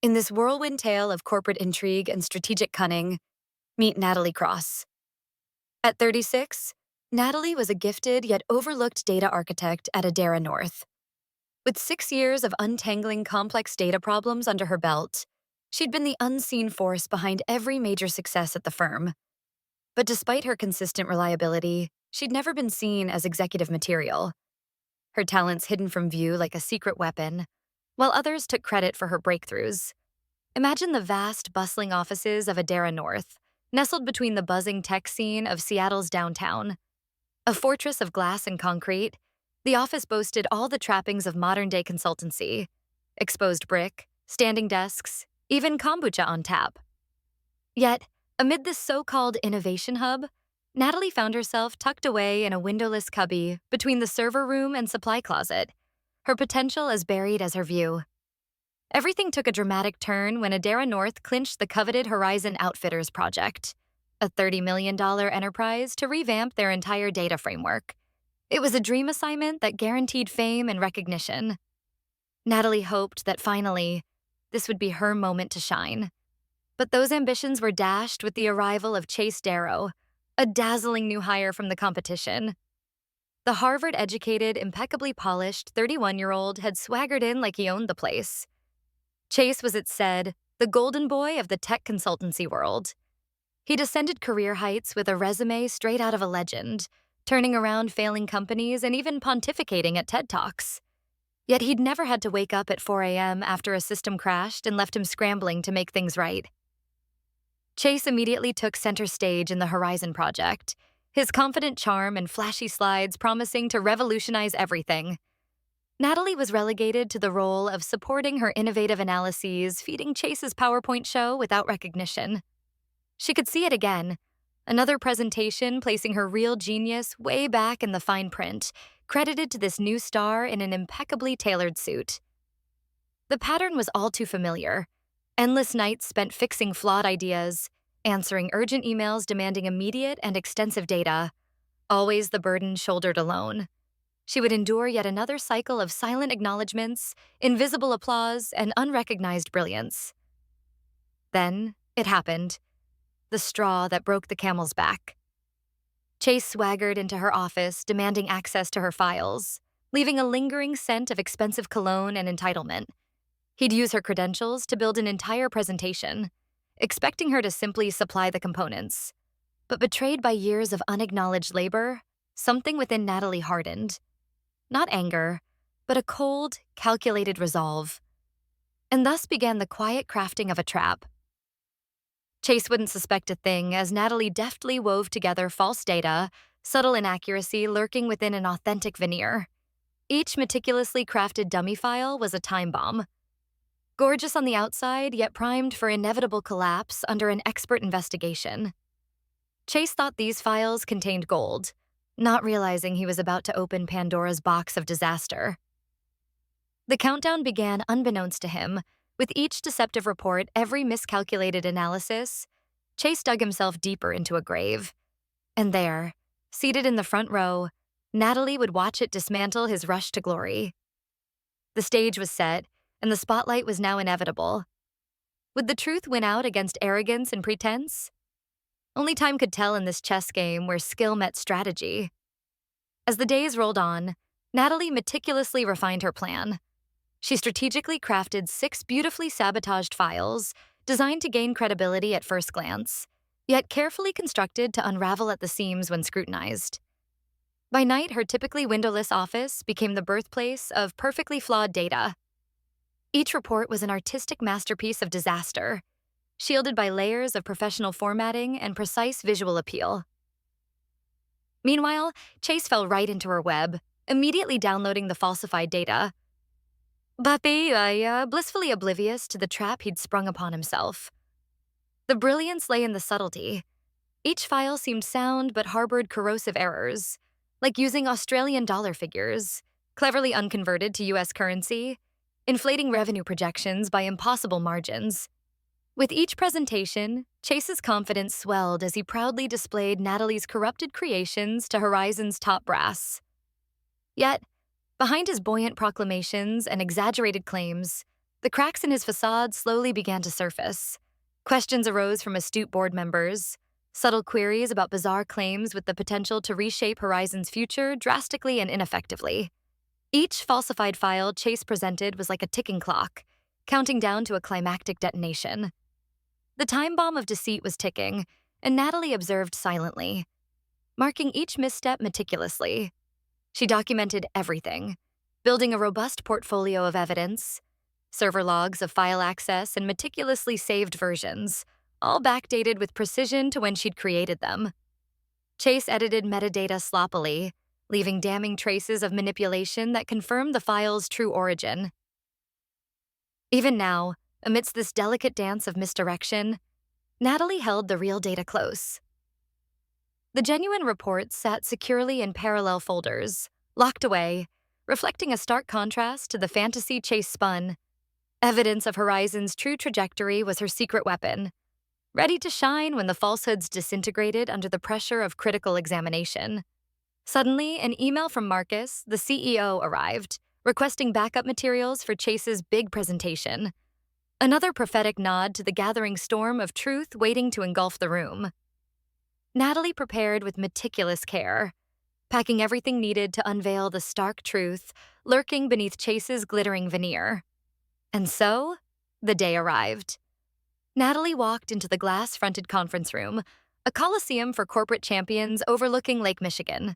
In this whirlwind tale of corporate intrigue and strategic cunning, meet Natalie Cross. At 36, Natalie was a gifted yet overlooked data architect at Adara North. With 6 years of untangling complex data problems under her belt, she'd been the unseen force behind every major success at the firm. But despite her consistent reliability, she'd never been seen as executive material. Her talents hidden from view like a secret weapon, while others took credit for her breakthroughs. Imagine the vast, bustling offices of Adara North, nestled between the buzzing tech scene of Seattle's downtown. A fortress of glass and concrete, the office boasted all the trappings of modern-day consultancy: exposed brick, standing desks, even kombucha on tap. Yet, amid this so-called innovation hub, Natalie found herself tucked away in a windowless cubby between the server room and supply closet, her potential as buried as her view. Everything took a dramatic turn when Adara North clinched the coveted Horizon Outfitters project, a $30 million enterprise to revamp their entire data framework. It was a dream assignment that guaranteed fame and recognition. Natalie hoped that finally, this would be her moment to shine. But those ambitions were dashed with the arrival of Chase Darrow, a dazzling new hire from the competition. The Harvard-educated, impeccably polished 31-year-old had swaggered in like he owned the place. Chase was, it said, the golden boy of the tech consultancy world. He'd ascended career heights with a resume straight out of a legend, turning around failing companies and even pontificating at TED Talks. Yet he'd never had to wake up at 4 a.m. after a system crashed and left him scrambling to make things right. Chase immediately took center stage in the Horizon project, his confident charm and flashy slides promising to revolutionize everything. Natalie was relegated to the role of supporting her innovative analyses, feeding Chase's PowerPoint show without recognition. She could see it again, another presentation placing her real genius way back in the fine print, credited to this new star in an impeccably tailored suit. The pattern was all too familiar. Endless nights spent fixing flawed ideas, answering urgent emails demanding immediate and extensive data, always the burden shouldered alone. She would endure yet another cycle of silent acknowledgments, invisible applause, and unrecognized brilliance. Then, it happened. The straw that broke the camel's back. Chase swaggered into her office, demanding access to her files, leaving a lingering scent of expensive cologne and entitlement. He'd use her credentials to build an entire presentation, expecting her to simply supply the components. But betrayed by years of unacknowledged labor, something within Natalie hardened. Not anger, but a cold, calculated resolve. And thus began the quiet crafting of a trap. Chase wouldn't suspect a thing as Natalie deftly wove together false data, subtle inaccuracy lurking within an authentic veneer. Each meticulously crafted dummy file was a time bomb. Gorgeous on the outside, yet primed for inevitable collapse under an expert investigation. Chase thought these files contained gold, not realizing he was about to open Pandora's box of disaster. The countdown began unbeknownst to him. With each deceptive report, every miscalculated analysis, Chase dug himself deeper into a grave. And there, seated in the front row, Natalie would watch it dismantle his rush to glory. The stage was set, and the spotlight was now inevitable. Would the truth win out against arrogance and pretense? Only time could tell in this chess game where skill met strategy. As the days rolled on, Natalie meticulously refined her plan. She strategically crafted 6 beautifully sabotaged files, designed to gain credibility at first glance, yet carefully constructed to unravel at the seams when scrutinized. By night, her typically windowless office became the birthplace of perfectly flawed data. Each report was an artistic masterpiece of disaster, shielded by layers of professional formatting and precise visual appeal. Meanwhile, Chase fell right into her web, immediately downloading the falsified data. But blissfully oblivious to the trap he'd sprung upon himself. The brilliance lay in the subtlety. Each file seemed sound but harbored corrosive errors, like using Australian dollar figures, cleverly unconverted to US currency, inflating revenue projections by impossible margins. With each presentation, Chase's confidence swelled as he proudly displayed Natalie's corrupted creations to Horizon's top brass. Yet, behind his buoyant proclamations and exaggerated claims, The cracks in his facade slowly began to surface. Questions arose from astute board members, subtle queries about bizarre claims with the potential to reshape Horizon's future drastically and ineffectively. Each falsified file Chase presented was like a ticking clock, counting down to a climactic detonation. The time bomb of deceit was ticking, and Natalie observed silently, marking each misstep meticulously. She documented everything, building a robust portfolio of evidence, server logs of file access and meticulously saved versions, all backdated with precision to when she'd created them. Chase edited metadata sloppily, leaving damning traces of manipulation that confirmed the file's true origin. Even now, amidst this delicate dance of misdirection, Natalie held the real data close. The genuine reports sat securely in parallel folders, locked away, reflecting a stark contrast to the fantasy Chase spun. Evidence of Horizon's true trajectory was her secret weapon, ready to shine when the falsehoods disintegrated under the pressure of critical examination. Suddenly, an email from Marcus, the CEO, arrived, requesting backup materials for Chase's big presentation. Another prophetic nod to the gathering storm of truth waiting to engulf the room. Natalie prepared with meticulous care, packing everything needed to unveil the stark truth lurking beneath Chase's glittering veneer. And so, the day arrived. Natalie walked into the glass-fronted conference room, a coliseum for corporate champions overlooking Lake Michigan.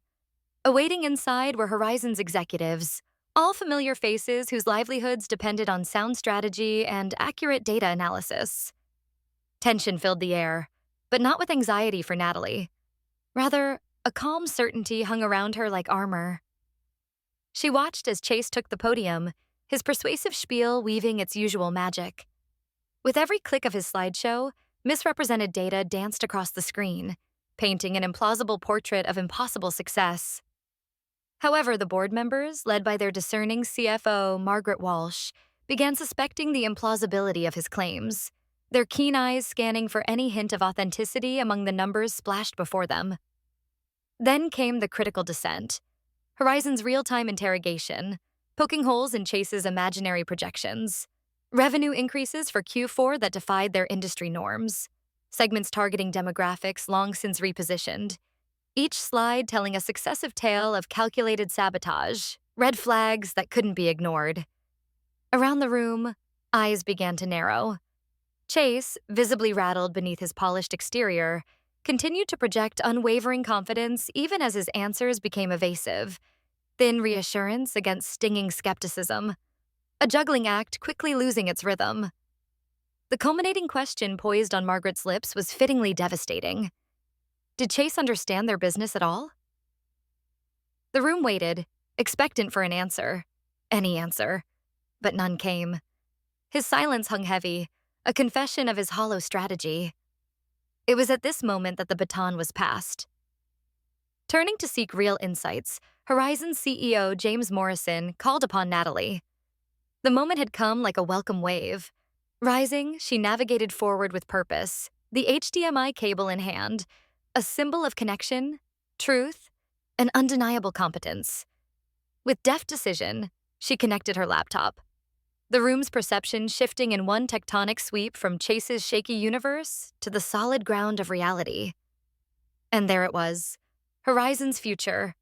Awaiting inside were Horizon's executives, all familiar faces whose livelihoods depended on sound strategy and accurate data analysis. Tension filled the air, but not with anxiety for Natalie. Rather, a calm certainty hung around her like armor. She watched as Chase took the podium, his persuasive spiel weaving its usual magic. With every click of his slideshow, misrepresented data danced across the screen, painting an implausible portrait of impossible success. However, the board members, led by their discerning CFO, Margaret Walsh, began suspecting the implausibility of his claims, their keen eyes scanning for any hint of authenticity among the numbers splashed before them. Then came the critical descent, Horizon's real-time interrogation, poking holes in Chase's imaginary projections. Revenue increases for Q4 that defied their industry norms. Segments targeting demographics long since repositioned. Each slide telling a successive tale of calculated sabotage, red flags that couldn't be ignored. Around the room, eyes began to narrow. Chase, visibly rattled beneath his polished exterior, continued to project unwavering confidence even as his answers became evasive, thin reassurance against stinging skepticism, a juggling act quickly losing its rhythm. The culminating question poised on Margaret's lips was fittingly devastating. Did Chase understand their business at all? The room waited, expectant for an answer, any answer, but none came. His silence hung heavy, a confession of his hollow strategy. It was at this moment that the baton was passed. Turning to seek real insights, Horizon CEO James Morrison called upon Natalie. The moment had come like a welcome wave. Rising, she navigated forward with purpose, the HDMI cable in hand, a symbol of connection, truth, and undeniable competence. With deft decision, she connected her laptop. The room's perception shifting in one tectonic sweep from Chase's shaky universe to the solid ground of reality. And there it was, Horizon's future,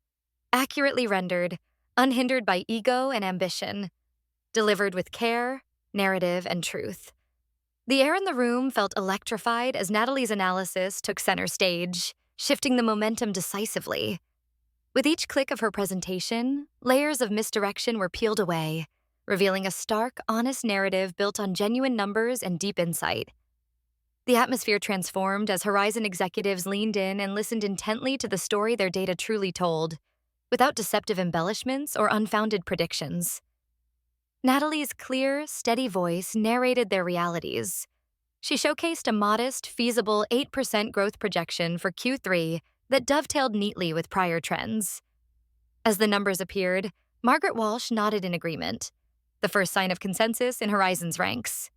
accurately rendered, unhindered by ego and ambition, delivered with care, narrative, and truth. The air in the room felt electrified as Natalie's analysis took center stage, shifting the momentum decisively. With each click of her presentation, layers of misdirection were peeled away, revealing a stark, honest narrative built on genuine numbers and deep insight. The atmosphere transformed as Horizon executives leaned in and listened intently to the story their data truly told, without deceptive embellishments or unfounded predictions. Natalie's clear, steady voice narrated their realities. She showcased a modest, feasible 8% growth projection for Q3 that dovetailed neatly with prior trends. As the numbers appeared, Margaret Walsh nodded in agreement, the first sign of consensus in Horizon's ranks.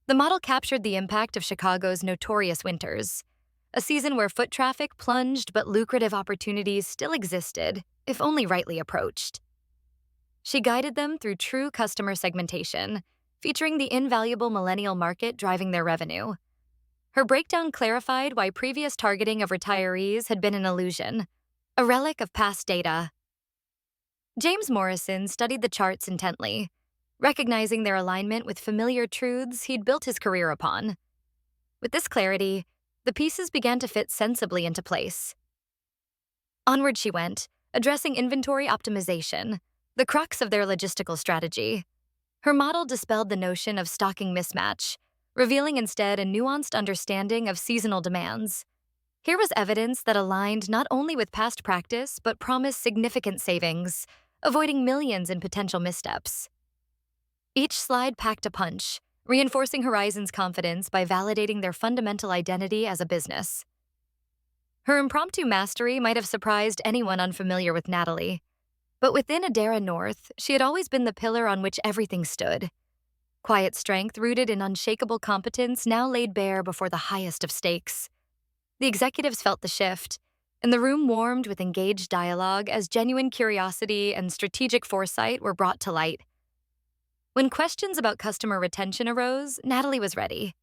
The model captured the impact of Chicago's notorious winters, a season where foot traffic plunged but lucrative opportunities still existed, if only rightly approached. She guided them through true customer segmentation, featuring the invaluable millennial market driving their revenue. Her breakdown clarified why previous targeting of retirees had been an illusion, a relic of past data. James Morrison studied the charts intently, recognizing their alignment with familiar truths he'd built his career upon. With this clarity, the pieces began to fit sensibly into place. Onward she went, addressing inventory optimization, the crux of their logistical strategy. Her model dispelled the notion of stocking mismatch, revealing instead a nuanced understanding of seasonal demands. Here was evidence that aligned not only with past practice, but promised significant savings, avoiding millions in potential missteps. Each slide packed a punch, reinforcing Horizon's confidence by validating their fundamental identity as a business. Her impromptu mastery might have surprised anyone unfamiliar with Natalie, but within Adara North, she had always been the pillar on which everything stood. Quiet strength rooted in unshakable competence now laid bare before the highest of stakes. The executives felt the shift, and the room warmed with engaged dialogue as genuine curiosity and strategic foresight were brought to light. When questions about customer retention arose, Natalie was ready.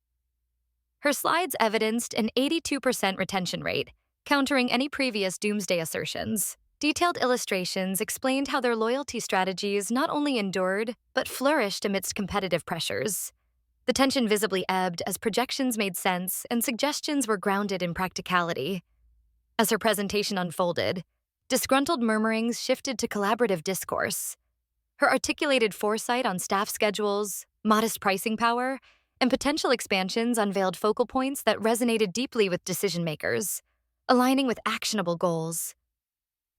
Her slides evidenced an 82% retention rate, countering any previous doomsday assertions. Detailed illustrations explained how their loyalty strategies not only endured, but flourished amidst competitive pressures. The tension visibly ebbed as projections made sense and suggestions were grounded in practicality. As her presentation unfolded, disgruntled murmurings shifted to collaborative discourse. Her articulated foresight on staff schedules, modest pricing power, and potential expansions unveiled focal points that resonated deeply with decision-makers, aligning with actionable goals.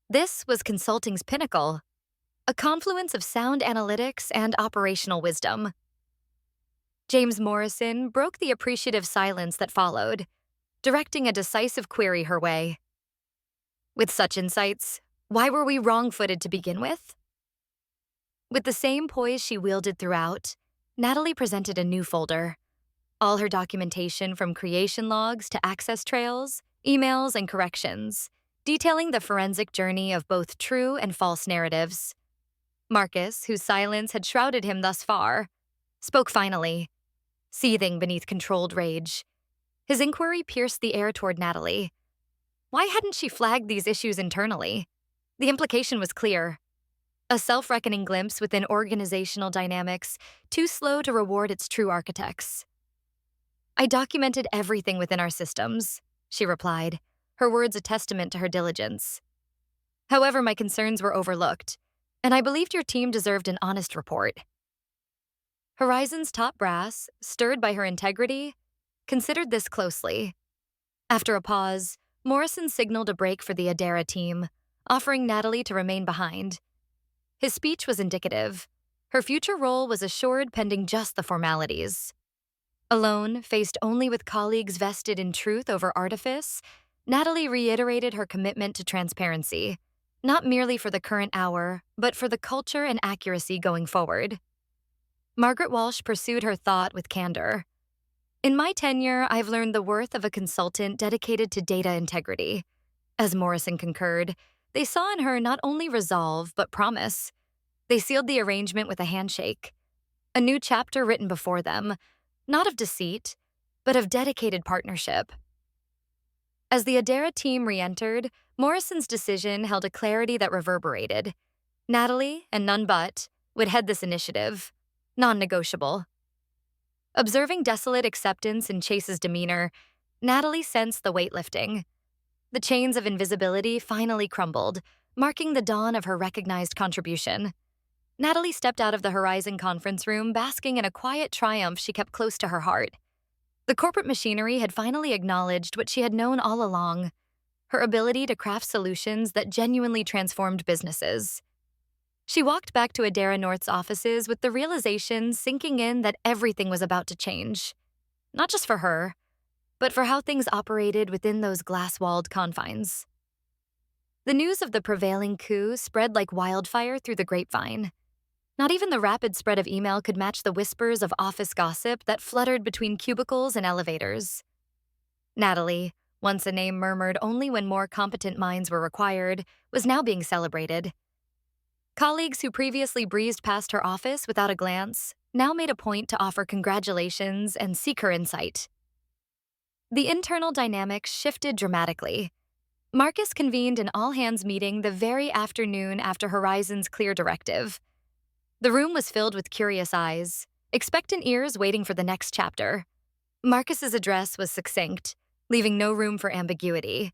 This was consulting's pinnacle, a confluence of sound analytics and operational wisdom. James Morrison broke the appreciative silence that followed, directing a decisive query her way. With such insights, why were we wrong-footed to begin with? With the same poise she wielded throughout, Natalie presented a new folder. All her documentation from creation logs to access trails, emails, and corrections, detailing the forensic journey of both true and false narratives. Marcus, whose silence had shrouded him thus far, spoke finally, seething beneath controlled rage. His inquiry pierced the air toward Natalie. Why hadn't she flagged these issues internally? The implication was clear. A self-reckoning glimpse within organizational dynamics, too slow to reward its true architects. I documented everything within our systems, she replied, her words a testament to her diligence. However, my concerns were overlooked, and I believed your team deserved an honest report. Horizon's top brass, stirred by her integrity, considered this closely. After a pause, Morrison signaled a break for the Adara team, offering Natalie to remain behind. His speech was indicative. Her future role was assured pending just the formalities. Alone, faced only with colleagues vested in truth over artifice, Natalie reiterated her commitment to transparency, not merely for the current hour, but for the culture and accuracy going forward. Margaret Walsh pursued her thought with candor. In my tenure, I've learned the worth of a consultant dedicated to data integrity. As Morrison concurred, they saw in her not only resolve, but promise. They sealed the arrangement with a handshake. A new chapter written before them, not of deceit, but of dedicated partnership. As the Adara team re-entered, Morrison's decision held a clarity that reverberated. Natalie, and none but, would head this initiative. Non-negotiable. Observing desolate acceptance in Chase's demeanor, Natalie sensed the weight lifting. The chains of invisibility finally crumbled, marking the dawn of her recognized contribution. Natalie stepped out of the Horizon conference room, basking in a quiet triumph she kept close to her heart. The corporate machinery had finally acknowledged what she had known all along, her ability to craft solutions that genuinely transformed businesses. She walked back to Adara North's offices with the realization sinking in that everything was about to change. Not just for her, but for how things operated within those glass-walled confines. The news of the prevailing coup spread like wildfire through the grapevine. Not even the rapid spread of email could match the whispers of office gossip that fluttered between cubicles and elevators. Natalie, once a name murmured only when more competent minds were required, was now being celebrated. Colleagues who previously breezed past her office without a glance now made a point to offer congratulations and seek her insight. The internal dynamics shifted dramatically. Marcus convened an all-hands meeting the very afternoon after Horizon's clear directive. The room was filled with curious eyes, expectant ears waiting for the next chapter. Marcus's address was succinct, leaving no room for ambiguity.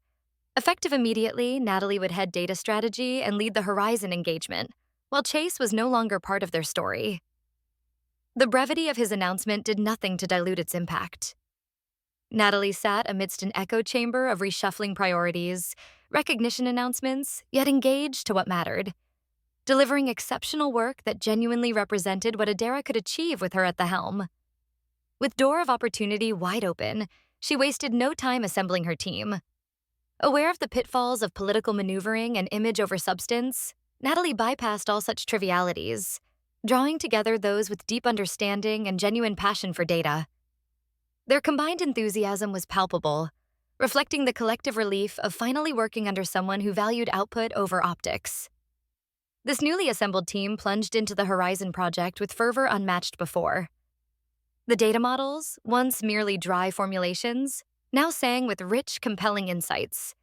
Effective immediately, Natalie would head data strategy and lead the Horizon engagement, while Chase was no longer part of their story. The brevity of his announcement did nothing to dilute its impact. Natalie sat amidst an echo chamber of reshuffling priorities, recognition announcements, yet engaged to what mattered, delivering exceptional work that genuinely represented what Adara could achieve with her at the helm. With door of opportunity wide open, she wasted no time assembling her team. Aware of the pitfalls of political maneuvering and image over substance, Natalie bypassed all such trivialities, drawing together those with deep understanding and genuine passion for data. Their combined enthusiasm was palpable, reflecting the collective relief of finally working under someone who valued output over optics. This newly assembled team plunged into the Horizon project with fervor unmatched before. The data models, once merely dry formulations, now sang with rich, compelling insights,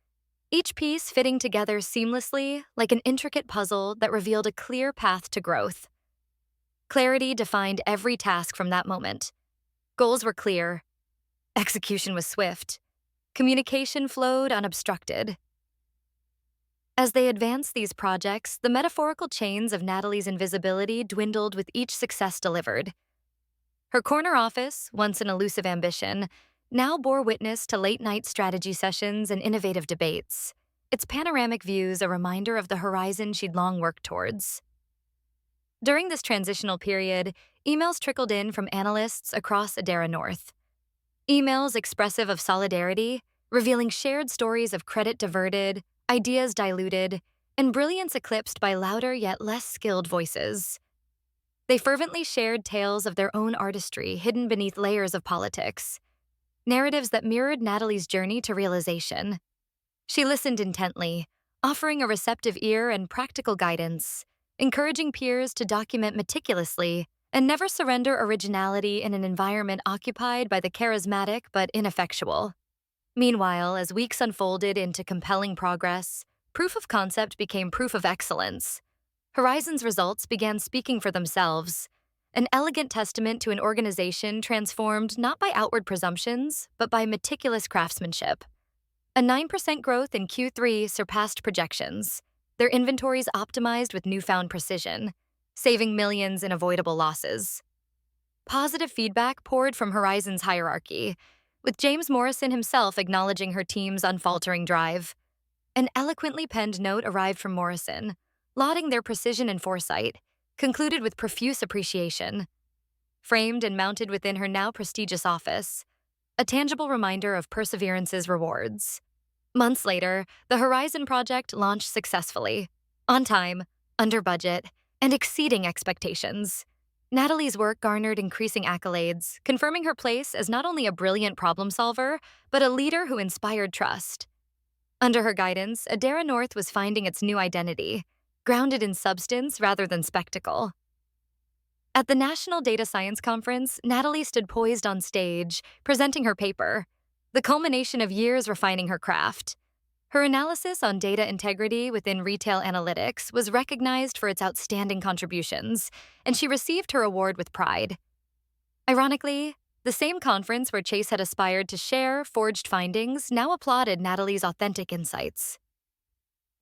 each piece fitting together seamlessly like an intricate puzzle that revealed a clear path to growth. Clarity defined every task from that moment. Goals were clear. Execution was swift. Communication flowed unobstructed. As they advanced these projects, the metaphorical chains of Natalie's invisibility dwindled with each success delivered. Her corner office, once an elusive ambition, now bore witness to late-night strategy sessions and innovative debates, its panoramic views a reminder of the horizon she'd long worked towards. During this transitional period, emails trickled in from analysts across Adara North. Emails expressive of solidarity, revealing shared stories of credit diverted, ideas diluted, and brilliance eclipsed by louder yet less skilled voices. They fervently shared tales of their own artistry hidden beneath layers of politics, narratives that mirrored Natalie's journey to realization. She listened intently, offering a receptive ear and practical guidance, encouraging peers to document meticulously and never surrender originality in an environment occupied by the charismatic but ineffectual. Meanwhile, as weeks unfolded into compelling progress, proof of concept became proof of excellence. Horizon's results began speaking for themselves, an elegant testament to an organization transformed not by outward presumptions, but by meticulous craftsmanship. A 9% growth in Q3 surpassed projections, their inventories optimized with newfound precision, saving millions in avoidable losses. Positive feedback poured from Horizon's hierarchy, with James Morrison himself acknowledging her team's unfaltering drive. An eloquently penned note arrived from Morrison, lauding their precision and foresight, concluded with profuse appreciation. Framed and mounted within her now prestigious office, a tangible reminder of perseverance's rewards. Months later, the Horizon project launched successfully, on time, under budget, and exceeding expectations. Natalie's work garnered increasing accolades, confirming her place as not only a brilliant problem solver, but a leader who inspired trust. Under her guidance, Adara North was finding its new identity, grounded in substance rather than spectacle. At the National Data Science Conference, Natalie stood poised on stage, presenting her paper, the culmination of years refining her craft. Her analysis on data integrity within retail analytics was recognized for its outstanding contributions, and she received her award with pride. Ironically, the same conference where Chase had aspired to share forged findings now applauded Natalie's authentic insights.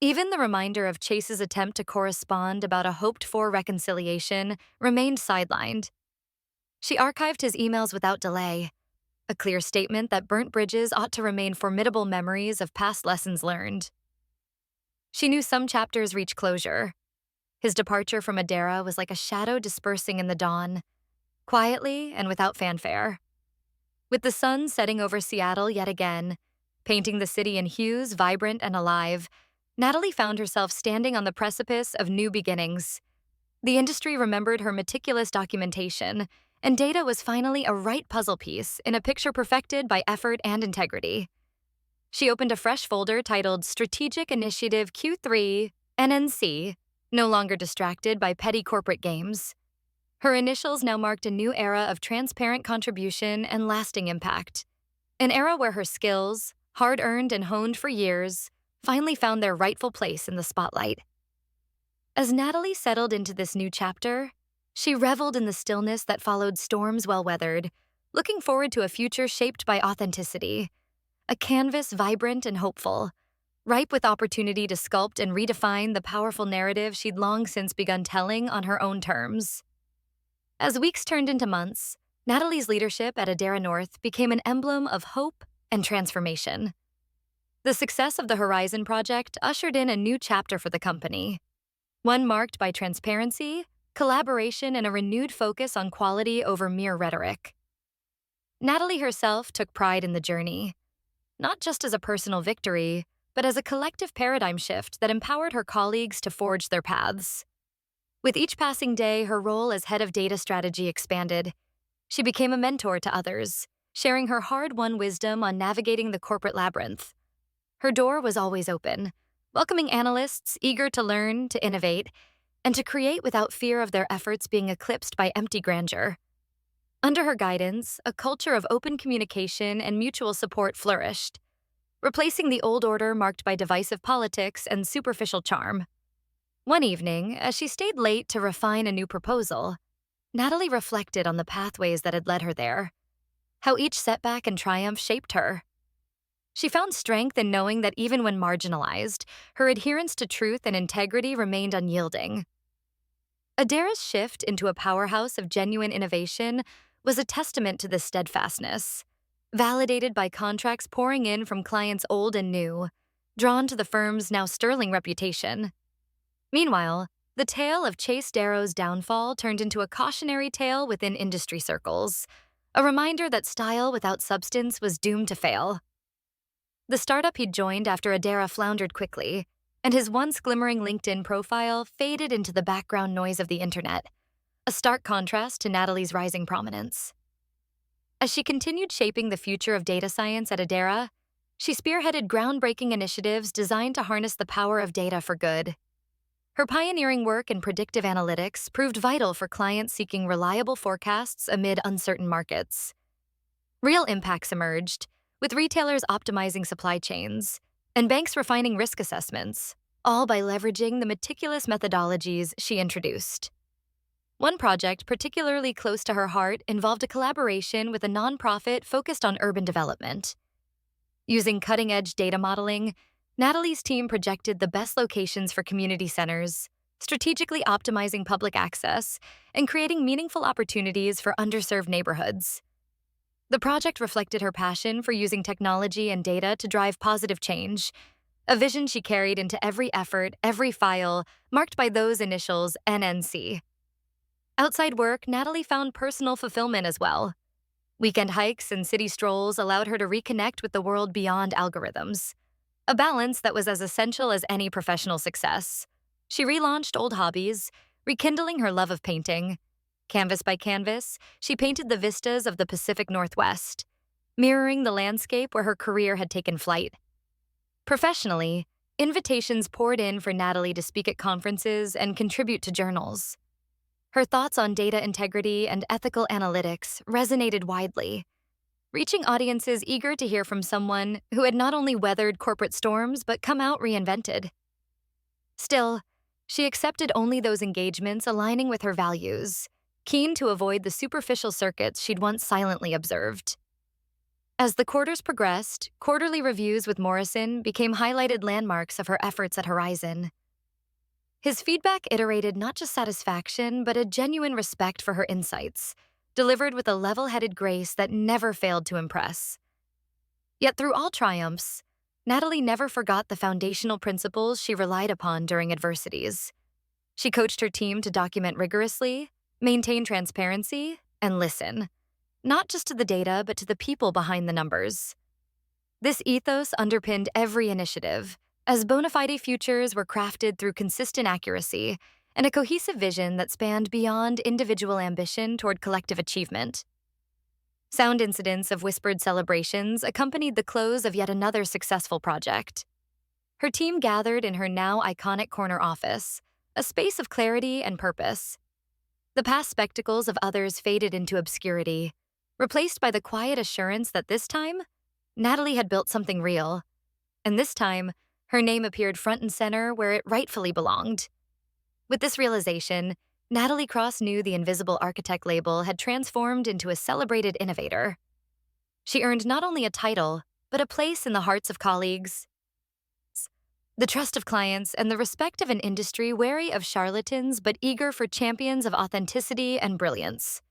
Even the reminder of Chase's attempt to correspond about a hoped-for reconciliation remained sidelined. She archived his emails without delay, a clear statement that burnt bridges ought to remain formidable memories of past lessons learned. She knew some chapters reached closure. His departure from Adara was like a shadow dispersing in the dawn, quietly and without fanfare. With the sun setting over Seattle yet again, painting the city in hues vibrant and alive, Natalie found herself standing on the precipice of new beginnings. The industry remembered her meticulous documentation, and data was finally a right puzzle piece in a picture perfected by effort and integrity. She opened a fresh folder titled Strategic Initiative Q3 NNC, no longer distracted by petty corporate games. Her initials now marked a new era of transparent contribution and lasting impact. An era where her skills, hard-earned and honed for years, finally found their rightful place in the spotlight. As Natalie settled into this new chapter, she reveled in the stillness that followed storms well weathered, looking forward to a future shaped by authenticity, a canvas vibrant and hopeful, ripe with opportunity to sculpt and redefine the powerful narrative she'd long since begun telling on her own terms. As weeks turned into months, Natalie's leadership at Adara North became an emblem of hope and transformation. The success of the Horizon Project ushered in a new chapter for the company, one marked by transparency, collaboration, and a renewed focus on quality over mere rhetoric. Natalie herself took pride in the journey, not just as a personal victory, but as a collective paradigm shift that empowered her colleagues to forge their paths. With each passing day, her role as head of data strategy expanded. She became a mentor to others, sharing her hard-won wisdom on navigating the corporate labyrinth. Her door was always open, welcoming analysts eager to learn, to innovate, and to create without fear of their efforts being eclipsed by empty grandeur. Under her guidance, a culture of open communication and mutual support flourished, replacing the old order marked by divisive politics and superficial charm. One evening, as she stayed late to refine a new proposal, Natalie reflected on the pathways that had led her there, how each setback and triumph shaped her. She found strength in knowing that even when marginalized, her adherence to truth and integrity remained unyielding. Adara's shift into a powerhouse of genuine innovation was a testament to this steadfastness, validated by contracts pouring in from clients old and new, drawn to the firm's now sterling reputation. Meanwhile, the tale of Chase Darrow's downfall turned into a cautionary tale within industry circles, a reminder that style without substance was doomed to fail. The startup he'd joined after Adara floundered quickly, and his once glimmering LinkedIn profile faded into the background noise of the internet, a stark contrast to Natalie's rising prominence. As she continued shaping the future of data science at Adara, she spearheaded groundbreaking initiatives designed to harness the power of data for good. Her pioneering work in predictive analytics proved vital for clients seeking reliable forecasts amid uncertain markets. Real impacts emerged, with retailers optimizing supply chains and banks refining risk assessments, all by leveraging the meticulous methodologies she introduced. One project particularly close to her heart involved a collaboration with a nonprofit focused on urban development. Using cutting-edge data modeling, Natalie's team projected the best locations for community centers, strategically optimizing public access and creating meaningful opportunities for underserved neighborhoods. The project reflected her passion for using technology and data to drive positive change, a vision she carried into every effort, every file, marked by those initials NNC. Outside work, Natalie found personal fulfillment as well. Weekend hikes and city strolls allowed her to reconnect with the world beyond algorithms, a balance that was as essential as any professional success. She relaunched old hobbies, rekindling her love of painting. Canvas by canvas, she painted the vistas of the Pacific Northwest, mirroring the landscape where her career had taken flight. Professionally, invitations poured in for Natalie to speak at conferences and contribute to journals. Her thoughts on data integrity and ethical analytics resonated widely, reaching audiences eager to hear from someone who had not only weathered corporate storms but come out reinvented. Still, she accepted only those engagements aligning with her values, keen to avoid the superficial circuits she'd once silently observed. As the quarters progressed, quarterly reviews with Morrison became highlighted landmarks of her efforts at Horizon. His feedback iterated not just satisfaction, but a genuine respect for her insights, delivered with a level-headed grace that never failed to impress. Yet through all triumphs, Natalie never forgot the foundational principles she relied upon during adversities. She coached her team to document rigorously, maintain transparency, and listen, not just to the data, but to the people behind the numbers. This ethos underpinned every initiative, as bona fide futures were crafted through consistent accuracy and a cohesive vision that spanned beyond individual ambition toward collective achievement. Sound incidents of whispered celebrations accompanied the close of yet another successful project. Her team gathered in her now iconic corner office, a space of clarity and purpose. The past spectacles of others faded into obscurity, replaced by the quiet assurance that this time, Natalie had built something real. And this time, her name appeared front and center where it rightfully belonged. With this realization, Natalie Cross knew the Invisible Architect label had transformed into a celebrated innovator. She earned not only a title, but a place in the hearts of colleagues, the trust of clients, and the respect of an industry wary of charlatans but eager for champions of authenticity and brilliance.